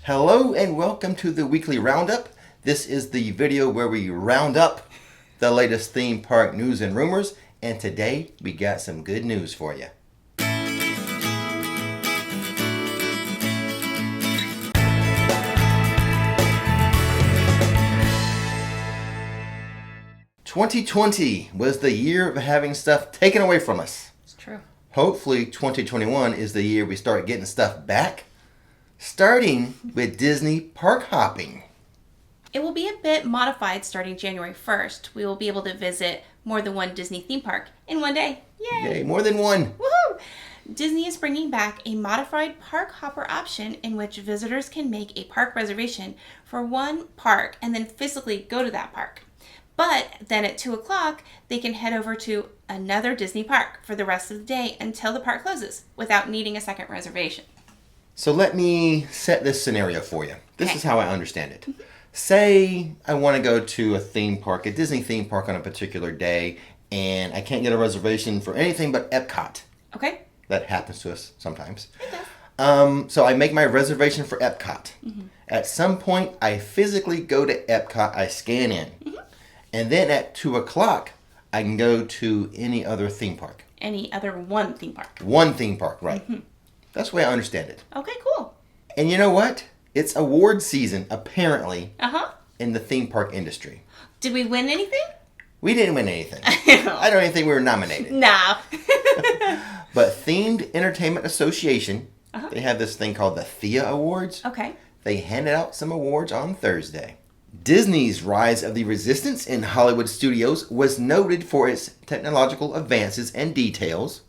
Hello and welcome to the weekly Roundup. This is the video where we round up the latest theme park news and rumors, and today we got some good news for you. "2020 was the year of having stuff taken away from us. It's true. Hopefully 2021 is the year we start getting stuff back, starting with Disney park hopping. It will be a bit modified starting January 1st. We will be able to visit more than one Disney theme park in one day. Yay! Yay, more than one. Woohoo! Disney is bringing back a modified park hopper option in which visitors can make a park reservation for one park and then physically go to that park. But then at 2 o'clock, they can head over to another Disney park for the rest of the day until the park closes without needing a second reservation. So let me set this scenario for you. This Okay. is how I understand it. Say I want to go to a theme park, a Disney theme park on a particular day, and I can't get a reservation for anything but Epcot. Okay? That happens to us sometimes. It does. So I make my reservation for Epcot. At some point, I physically go to Epcot, I scan in. And then at 2 o'clock, I can go to any other theme park. Any other one theme park. One theme park, right. That's the way I understand it. Okay, cool. And you know what? It's award season, apparently, Uh-huh. in the theme park industry. Did we win anything? We didn't win anything. I don't even think we were nominated. No. But Themed Entertainment Association, they have this thing called the Thea Awards. Okay. They handed out some awards on Thursday. Disney's Rise of the Resistance in Hollywood studios was noted for its technological advances and details.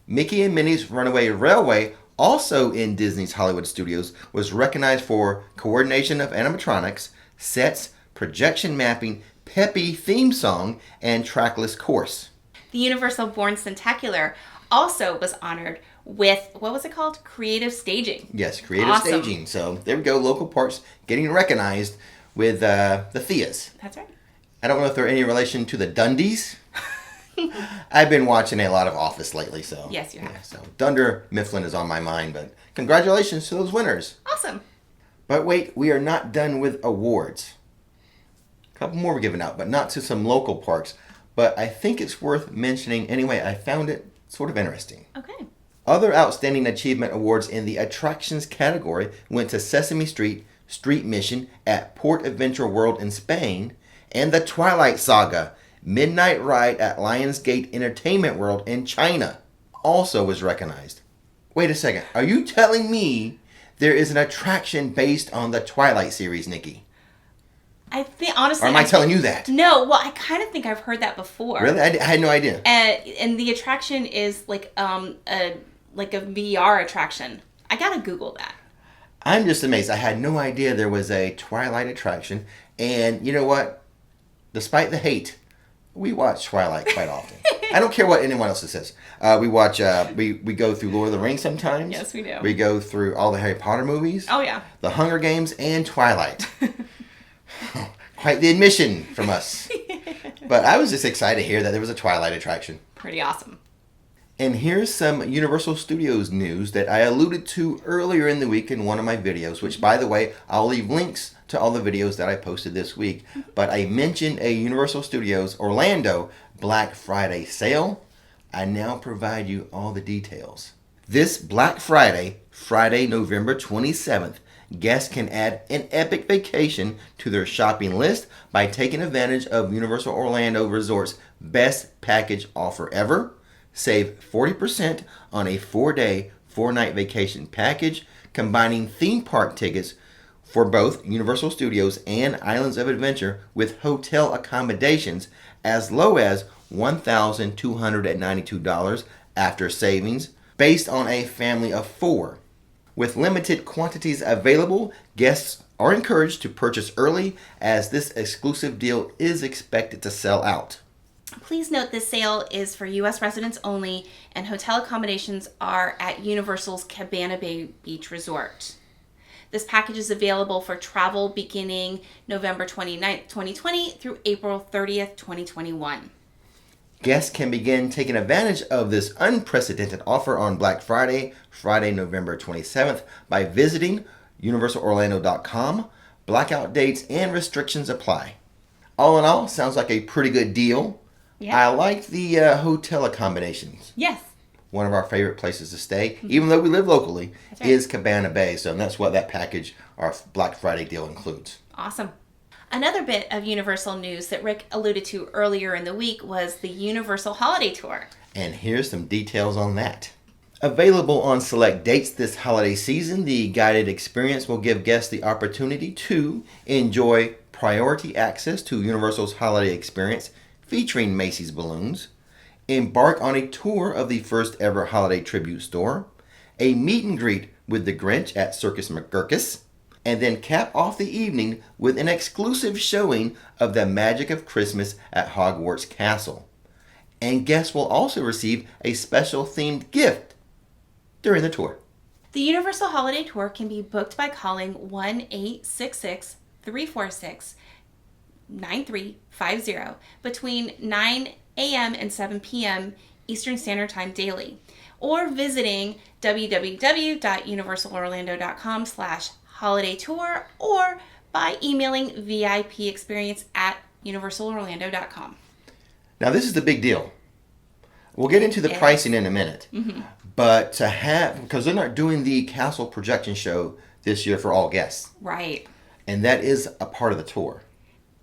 Mickey and Minnie's Runaway Railway, also in Disney's Hollywood studios, was recognized for coordination of animatronics, sets, projection mapping, peppy theme song, and trackless course. The Universal Born Centacular also was honored with, what was it called? Creative staging. Yes, creative Awesome. staging. So there we go, local parks getting recognized with the Theas. That's right. I don't know if they're any relation to the Dundies. I've been watching a lot of Office lately, so. Yes, you have. Yeah, so Dunder Mifflin is on my mind, but congratulations to those winners. Awesome. But wait, we are not done with awards. A couple more were given out, but not to some local parks. But I think it's worth mentioning anyway. I found it sort of interesting. Okay. Other outstanding achievement awards in the attractions category went to Sesame Street, Street Mission at Port Adventure World in Spain, and the Twilight Saga, Midnight Ride at Lionsgate Entertainment World in China, also was recognized. Wait a second, are you telling me there is an attraction based on the Twilight series, Nikki? I think, honestly... Or am I telling you that? No, well, I kind of think I've heard that before. Really? I had no idea. And the attraction is like a VR attraction. I gotta Google that. I'm just amazed. I had no idea there was a Twilight attraction. And you know what? Despite the hate, we watch Twilight quite often. I don't care what anyone else says. We watch, we go through Lord of the Rings sometimes. Yes, we do. We go through all the Harry Potter movies. Oh, yeah. The Hunger Games and Twilight. Quite the admission from us. But I was just excited to hear that there was a Twilight attraction. Pretty awesome. And here's some Universal Studios news that I alluded to earlier in the week in one of my videos, which, by the way, I'll leave links to all the videos that I posted this week. But I mentioned a Universal Studios Orlando Black Friday sale. I now provide you all the details. This Black Friday, Friday, November 27th, guests can add an epic vacation to their shopping list by taking advantage of Universal Orlando Resort's best package offer ever. Save 40% on a 4-day, 4-night vacation package, combining theme park tickets for both Universal Studios and Islands of Adventure with hotel accommodations as low as $1,292 after savings, based on a family of 4. With limited quantities available, guests are encouraged to purchase early as this exclusive deal is expected to sell out. Please note this sale is for U.S. residents only, and hotel accommodations are at Universal's Cabana Bay Beach Resort. This package is available for travel beginning November 29th, 2020 through April 30th, 2021. Guests can begin taking advantage of this unprecedented offer on Black Friday, Friday, November 27th, by visiting universalorlando.com. Blackout dates and restrictions apply. All in all, sounds like a pretty good deal. Yeah. I like the hotel accommodations. Yes. One of our favorite places to stay, even though we live locally, right. is Cabana Bay. So that's what that package, our Black Friday deal, includes. Awesome. Another bit of Universal news that Rick alluded to earlier in the week was the Universal Holiday Tour. And here's some details on that. Available on select dates this holiday season, the guided experience will give guests the opportunity to enjoy priority access to Universal's holiday experience featuring Macy's balloons, embark on a tour of the first ever holiday tribute store, a meet and greet with the Grinch at Circus McGurkus, and then cap off the evening with an exclusive showing of the magic of Christmas at Hogwarts Castle. And guests will also receive a special themed gift during the tour. The Universal Holiday Tour can be booked by calling 1-866-346-9350 between 9 a.m. and 7 p.m. Eastern Standard Time daily, or visiting www.universalorlando.com/holiday tour, or by emailing vipexperience@universalorlando.com. Now this is the big deal. We'll get into the pricing in a minute. Mm-hmm. But to have, because they're not doing the castle projection show this year for all guests. Right. And that is a part of the tour.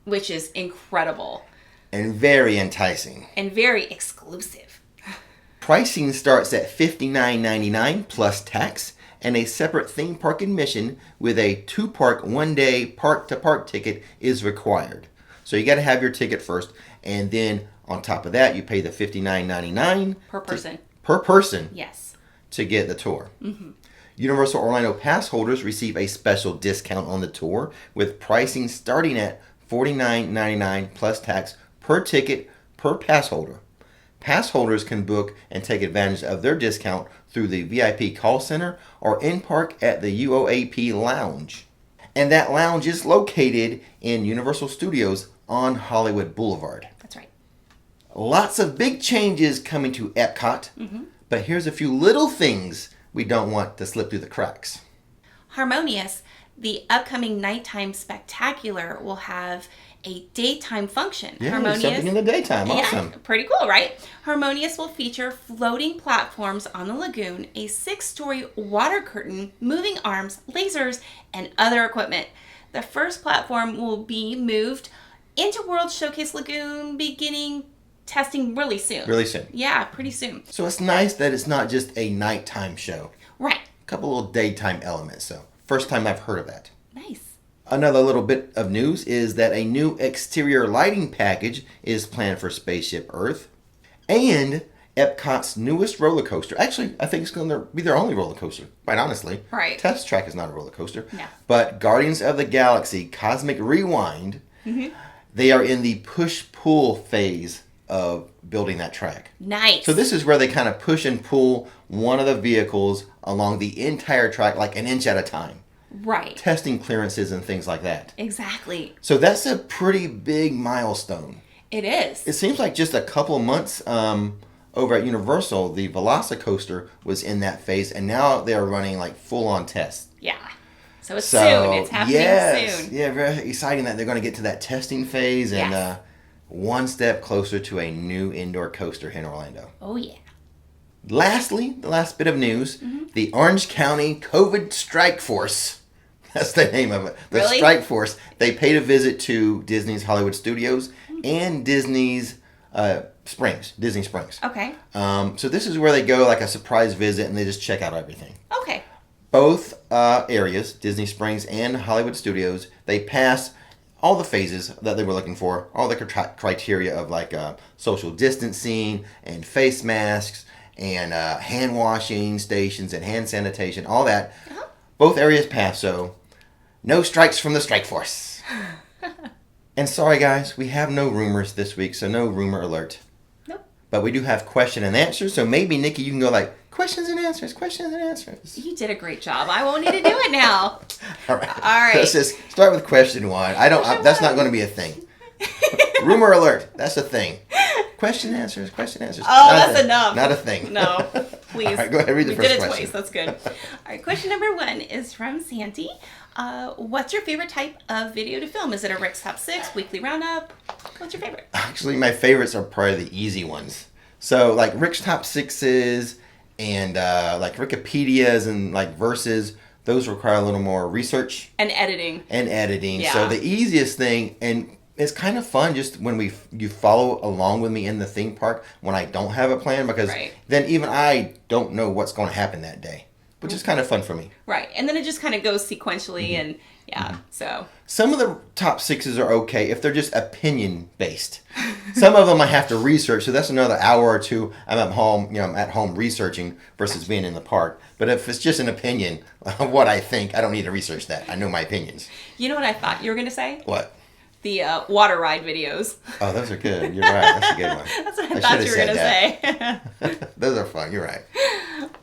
Which is incredible. And very enticing. And very exclusive. Pricing starts at $59.99 plus tax, and a separate theme park admission with a 2-park, 1-day park-to-park ticket is required. So you got to have your ticket first, and then on top of that, you pay the $59.99 per person. Per person. Yes. To get the tour. Mm-hmm. Universal Orlando pass holders receive a special discount on the tour with pricing starting at $49.99 plus tax per ticket per pass holder. Pass holders can book and take advantage of their discount through the VIP call center or in park at the UOAP lounge. And that lounge is located in Universal Studios on Hollywood Boulevard. That's right. Lots of big changes coming to Epcot, but here's a few little things we don't want to slip through the cracks. Harmonious, the upcoming nighttime spectacular, will have a daytime function. Yeah, Harmonious, something in the daytime. Awesome. Yeah, pretty cool, right? Harmonious will feature floating platforms on the lagoon, a 6-story water curtain, moving arms, lasers, and other equipment. The first platform will be moved into World Showcase Lagoon beginning testing really soon. Really soon. Yeah, pretty soon. So it's nice that it's not just a nighttime show. Right. A couple little daytime elements. So first time I've heard of that. Nice. Another little bit of news is that a new exterior lighting package is planned for Spaceship Earth. And Epcot's newest roller coaster. Actually, I think it's going to be their only roller coaster, quite honestly. Right. Test Track is not a roller coaster. No. But Guardians of the Galaxy Cosmic Rewind, they are in the push-pull phase of building that track. Nice. So this is where they kind of push and pull one of the vehicles along the entire track like an inch at a time. Right. Testing clearances and things like that. Exactly. So that's a pretty big milestone. It is. It seems like just a couple of months over at Universal, the Velocicoaster was in that phase, and now they're running like full-on tests. Yeah. So it's soon. It's happening soon. Yeah, very exciting that they're going to get to that testing phase and one step closer to a new indoor coaster here in Orlando. Oh, yeah. Lastly, the last bit of news, the Orange County COVID Strike Force. That's the name of it. The Really? Strike Force. They paid a visit to Disney's Hollywood Studios and Disney's Disney Springs. Okay. So this is where they go like a surprise visit and they just check out everything. Okay. Both areas, Disney Springs and Hollywood Studios, they passed all the phases that they were looking for, all the criteria of like social distancing and face masks and hand washing stations and hand sanitation, all that. Uh-huh. Both areas passed, so no strikes from the strike force. And sorry guys, we have no rumors this week, so no rumor alert. Nope. But we do have question and answers, so maybe Nikki, you can go like, questions and answers. You did a great job. I won't need to do it now. All right. All right. Let's just start with question one. That's not going to be a thing. Rumor alert. That's a thing. Question answers. Oh, that's enough. Not a thing. No. please. All right, go ahead, read the we first did it question. twice. That's good. All right, question number 1 is from Sandy. What's your favorite type of video to film? Is it a Rix Top Six, weekly roundup? What's your favorite? Actually, my favorites are probably the easy ones. So, like Rix Top Sixes and like Rikipedias and like verses, those require a little more research. And editing. Yeah. So the easiest thing, and it's kind of fun just when you follow along with me in the theme park when I don't have a plan, because then even I don't know what's going to happen that day, which is kind of fun for me. Right. And then it just kind of goes sequentially and so. Some of the top sixes are okay if they're just opinion based. Some of them I have to research, so that's another hour or two I'm at home, I'm at home researching versus being in the park. But if it's just an opinion of what I think, I don't need to research that. I know my opinions. You know what I thought you were going to say? What? The water ride videos. Oh, those are good. You're right. That's a good one. That's what I thought you were going to say. Those are fun. You're right.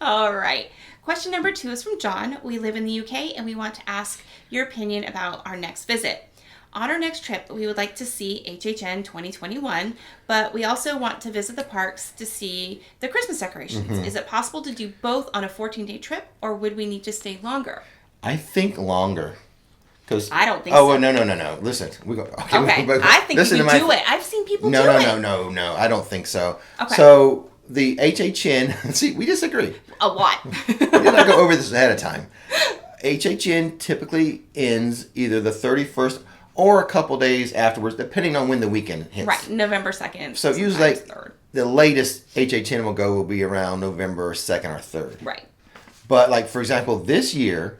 All right. Question number 2 is from John. We live in the UK and we want to ask your opinion about our next visit. On our next trip, we would like to see HHN 2021, but we also want to visit the parks to see the Christmas decorations. Is it possible to do both on a 14-day trip, or would we need to stay longer? I think longer. I don't think so. Oh, no. Listen. We go, okay. I think we do it. I've seen people do it. No. I don't think so. Okay. So the HHN, see, we disagree. A lot. We did not go over this ahead of time. HHN typically ends either the 31st or a couple days afterwards, depending on when the weekend hits. Right, November 2nd. So usually the latest HHN will be around November 2nd or 3rd. Right. But like, for example, this year,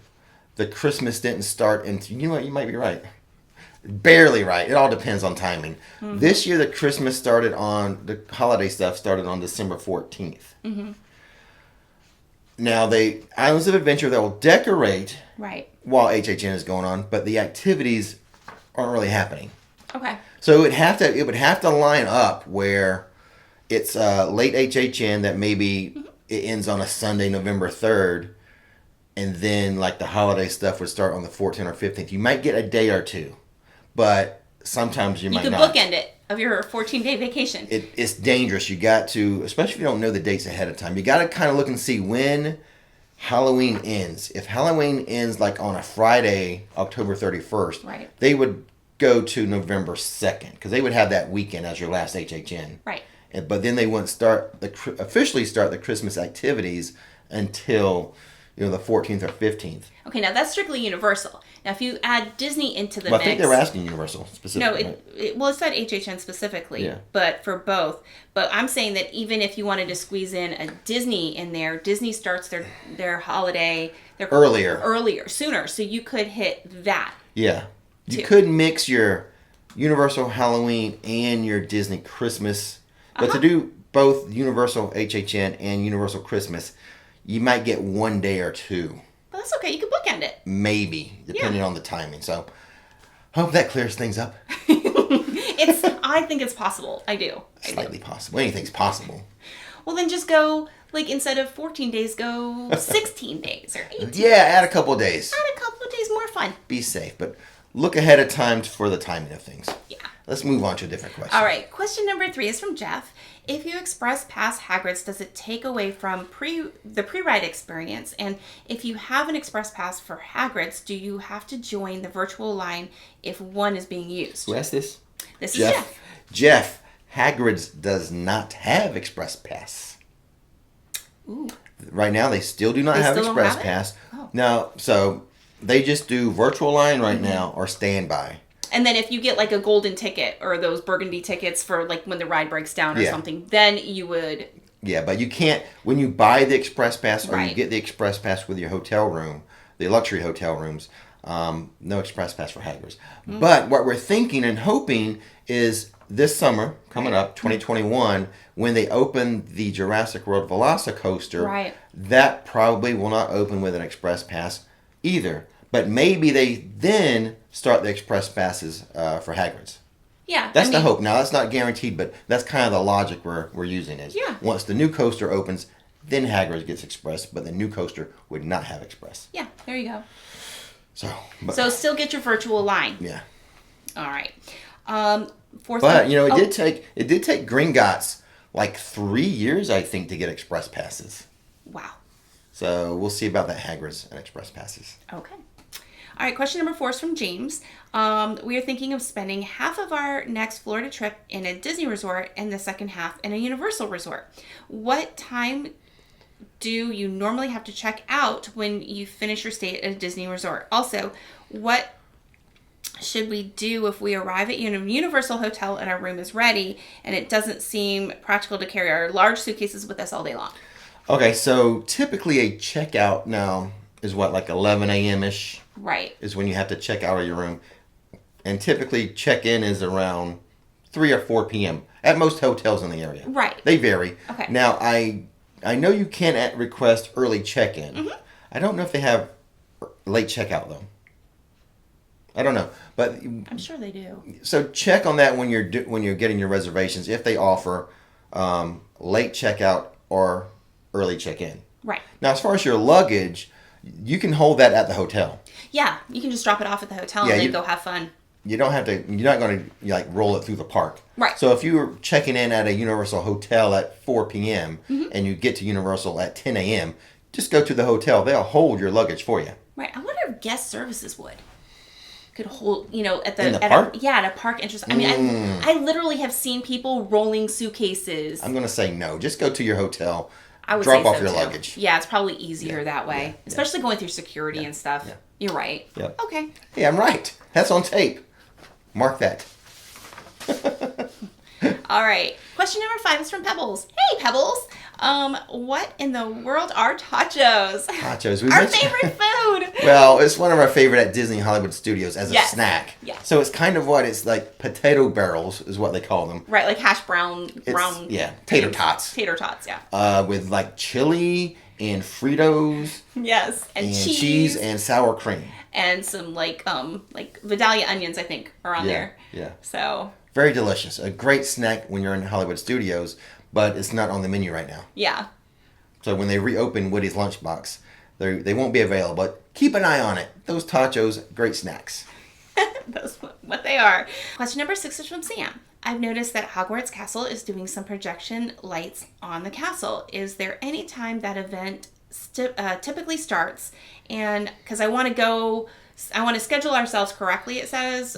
the Christmas didn't start until, you know what, you might be right. Barely right. It all depends on timing. Mm-hmm. This year, the holiday stuff started on December 14th. Mm-hmm. Now, the Islands of Adventure, they'll decorate while HHN is going on, but the activities aren't really happening. Okay. So it would have to line up where it's late HHN that maybe it ends on a Sunday, November 3rd, and then like the holiday stuff would start on the 14th or 15th. You might get a day or two, but sometimes you might not. You could bookend it of your 14-day vacation. It's dangerous. You got to, especially if you don't know the dates ahead of time, you got to kind of look and see when Halloween ends. If Halloween ends like on a Friday, October 31st, they would go to November 2nd because they would have that weekend as your last HHN. Right. But then they wouldn't officially start the Christmas activities until the 14th or 15th. Okay, now that's strictly Universal. Now, if you add Disney into the mix... I think they were asking Universal specifically. No, it said HHN specifically, but for both. But I'm saying that even if you wanted to squeeze in a Disney in there, Disney starts their holiday... sooner. So you could hit that. Yeah. You could mix your Universal Halloween and your Disney Christmas. But to do both Universal HHN and Universal Christmas, you might get one day or two. But that's okay. You can bookend it. Maybe, depending on the timing. So, hope that clears things up. I think it's possible. I do. Slightly possible. Anything's possible. Well, then just go, like, instead of 14 days, go 16 days or 18 days. Yeah, add a couple of days. Add a couple of days, more fun. Be safe, but look ahead of time for the timing of things. Yeah. Let's move on to a different question. All right. Question number 3 is from Jeff. If you express pass Hagrid's, does it take away from the pre-ride experience? And if you have an express pass for Hagrid's, do you have to join the virtual line if one is being used? Who asked this? This is Jeff. Jeff, Hagrid's does not have express pass. Ooh. Right now, they still do not have express pass. Oh. No, so they just do virtual line right now or standby. And then if you get like a golden ticket or those burgundy tickets for like when the ride breaks down or something, then you would... Yeah, but you can't... When you buy the express pass or you get the express pass with your hotel room, the luxury hotel rooms, no express pass for Hagrid's. Mm-hmm. But what we're thinking and hoping is this summer, coming up, 2021, when they open the Jurassic World Velocicoaster, that probably will not open with an express pass either. But maybe they then start the express passes for Hagrid's. Yeah. That's the hope. Now, that's not guaranteed, but that's kind of the logic we're using is once the new coaster opens, then Hagrid's gets express, but the new coaster would not have express. Yeah, there you go. So still get your virtual line. Yeah. All right. It did take Gringotts like 3 years, I think, to get express passes. Wow. So we'll see about that Hagrid's and Express passes. Okay. All right, question number 4 is from James. We are thinking of spending half of our next Florida trip in a Disney resort and the second half in a Universal resort. What time do you normally have to check out when you finish your stay at a Disney resort? Also, what should we do if we arrive at Universal Hotel and our room is ready and it doesn't seem practical to carry our large suitcases with us all day long? Okay, so typically a checkout now is what, like 11 a.m.-ish? Right. Is when you have to check out of your room. And typically check-in is around 3 or 4 p.m. at most hotels in the area. Right. They vary. Okay. Now, I know you can request early check-in. Mm-hmm. I don't know if they have late checkout, though. I don't know. But I'm sure they do. so check on that when you're getting your reservations, if they offer late checkout or early check-in. Right. Now, as far as your luggage, you can hold that at the hotel. Yeah, you can just drop it off at the hotel and then go have fun. You don't have to. You're not going to like roll it through the park. Right. So if you're checking in at a Universal hotel at 4 p.m. and you get to Universal at 10 a.m., just go to the hotel. They'll hold your luggage for you. Right. I wonder if guest services could hold, at the In the park? at a park entrance. I mean, I literally have seen people rolling suitcases. I'm going to say no. Just go to your hotel. I would drop say off so your too. luggage. Yeah, it's probably easier that way, yeah. especially going through security and stuff. Yeah. You're right. Yep. Okay. Hey, I'm right. That's on tape. Mark that. All right. Question number 5 is from Pebbles. Hey, Pebbles. What in the world are tachos? Tachos. Our favorite food. Well, it's one of our favorite at Disney Hollywood Studios as a snack. Yes. So it's kind of it's like potato barrels is what they call them. Right, like hash brown. Yeah, tater tots. Tater tots, yeah. With like chili and Fritos. Yes, and cheese and sour cream. And some like Vidalia onions, I think, are on there. Yeah. So very delicious. A great snack when you're in Hollywood Studios, but it's not on the menu right now. Yeah. So when they reopen Woody's Lunchbox, they won't be available. But keep an eye on it. Those tachos, great snacks. That's what they are. Question number 6 is from Sam. I've noticed that Hogwarts Castle is doing some projection lights on the castle. Is there any time that event typically starts? And because I want to schedule ourselves correctly, it says,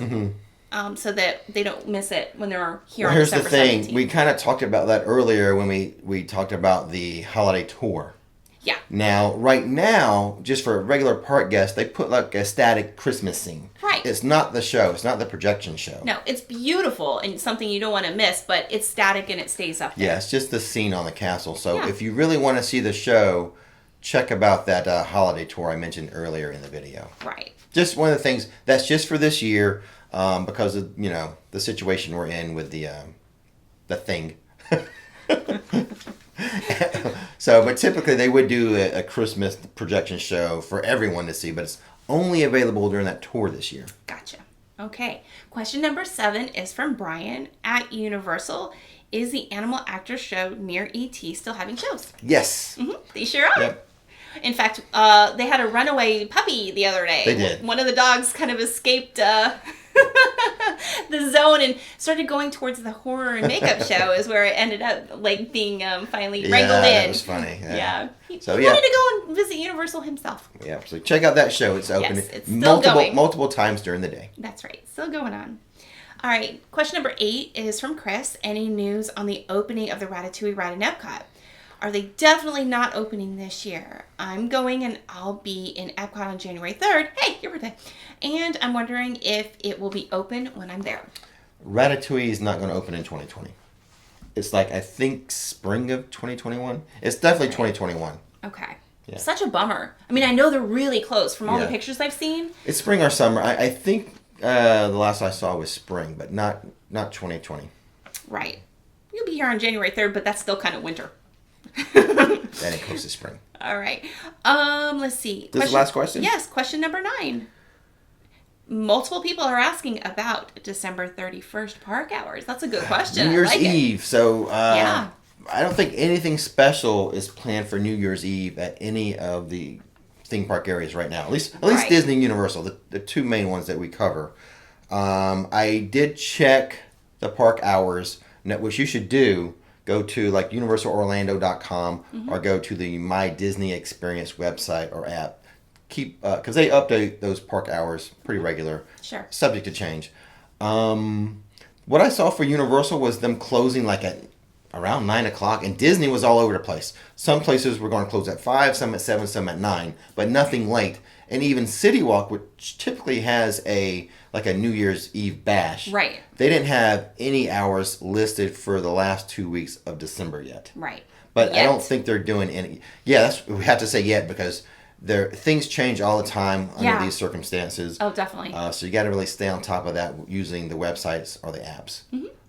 so that they don't miss it when they're here on Here's December the thing. 17th. We kind of talked about that earlier when we talked about the holiday tour. Yeah. Now, right now, just for a regular park guest, they put like a static Christmas scene. Right. It's not the show. It's not the projection show. No, it's beautiful and something you don't want to miss, but it's static and it stays up there. Yeah, it's just the scene on the castle. So Yeah. if you really want to see the show, check about that holiday tour I mentioned earlier in the video. Right. Just one of the things that's just for this year because of the situation we're in with the thing. So, but typically they would do a Christmas projection show for everyone to see, but it's only available during that tour this year. Gotcha. Okay. Question number 7 is from Brian at Universal. Is the Animal Actors show near ET still having shows? Yes. They sure are. Yep. In fact, they had a runaway puppy the other day. They did. One of the dogs kind of escaped the zone and started going towards the horror and makeup show is where it ended up like being finally wrangled in. That was funny. Yeah. He So, wanted to go and visit Universal himself. Yeah, so check out that show. It's open Yes, it's still going. multiple times during the day. That's right. Still going on. All right. Question number 8 is from Chris. Any news on the opening of the Ratatouille ride in Epcot? Are they definitely not opening this year? I'm going and I'll be in Epcot on January 3rd. Hey, your birthday. And I'm wondering if it will be open when I'm there. Ratatouille is not going to open in 2020. It's like, I think, spring of 2021. It's definitely 2021. Okay. Yeah. Such a bummer. I mean, I know they're really close from all the pictures I've seen. It's spring or summer. I think the last I saw was spring, but not 2020. Right. You'll be here on January 3rd, but that's still kind of winter. That ain't close to spring. All right. Let's see. This is the last question? Yes, question number 9. Multiple people are asking about December 31st park hours. That's a good question. New Year's I like Eve. So Yeah. I don't think anything special is planned for New Year's Eve at any of the theme park areas right now. At least Right. Disney and Universal, the two main ones that we cover. I did check the park hours, which you should do, go to like universalorlando.com or go to the My Disney Experience website or app. Keep because they update those park hours pretty regular. Sure. Subject to change. What I saw for Universal was them closing like at around 9 o'clock, and Disney was all over the place. Some places were going to close at 5, some at 7, some at 9, but nothing late. And even City Walk, which typically has a New Year's Eve bash, Right. they didn't have any hours listed for the last 2 weeks of December yet. Right. But Yet. I don't think they're doing any. Yeah, we have to say yet because things change all the time under these circumstances. Oh, definitely. So you got to really stay on top of that using the websites or the apps.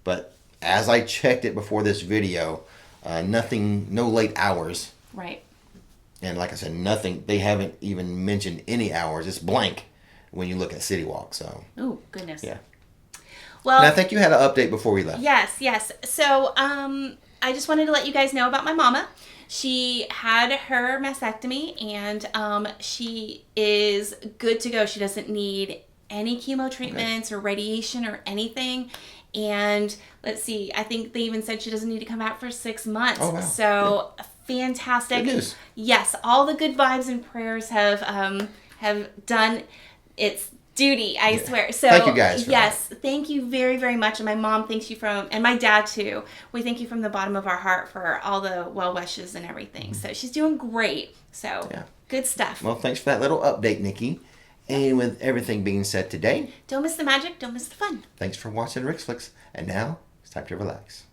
But as I checked it before this video, no late hours. Right. And like I said, nothing. They haven't even mentioned any hours. It's blank when you look at City Walk. So. Oh, goodness. Yeah. Well, and I think you had an update before we left. Yes. So, I just wanted to let you guys know about my mama. She had her mastectomy, and she is good to go. She doesn't need any chemo treatments or radiation or anything. And let's see, I think they even said she doesn't need to come out for 6 months. Oh, wow. So fantastic. Good news. Yes, all the good vibes and prayers have done its duty, I swear. So thank you guys for yes, thank you very, very much. And my mom thanks you and my dad too. We thank you from the bottom of our heart for all the well wishes and everything. So she's doing great. So good stuff. Well, thanks for that little update, Nikki. And with everything being said today, Don't miss the magic, don't miss the fun. thanks for watching Rix Flix. And now it's time to relax.